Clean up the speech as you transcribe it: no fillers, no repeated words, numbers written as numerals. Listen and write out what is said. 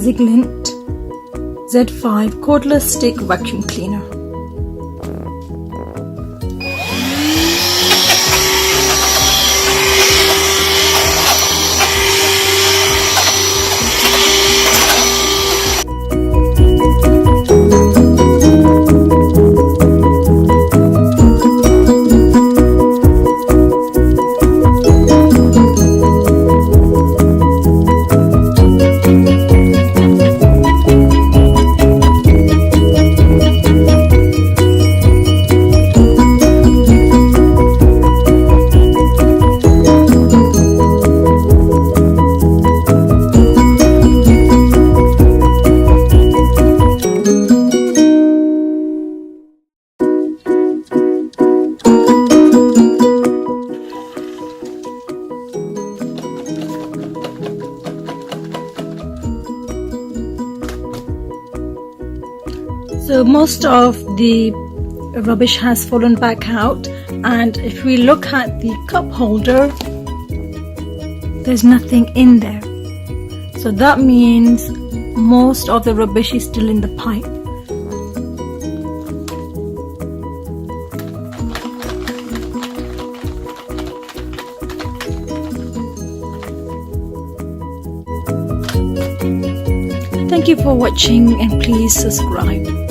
ZigLint Z5 cordless stick vacuum cleaner. So most of the rubbish has fallen back out, and if we look at the cup holder, there's nothing in there. So that means most of the rubbish is still in the pipe. Thank you for watching, and please subscribe.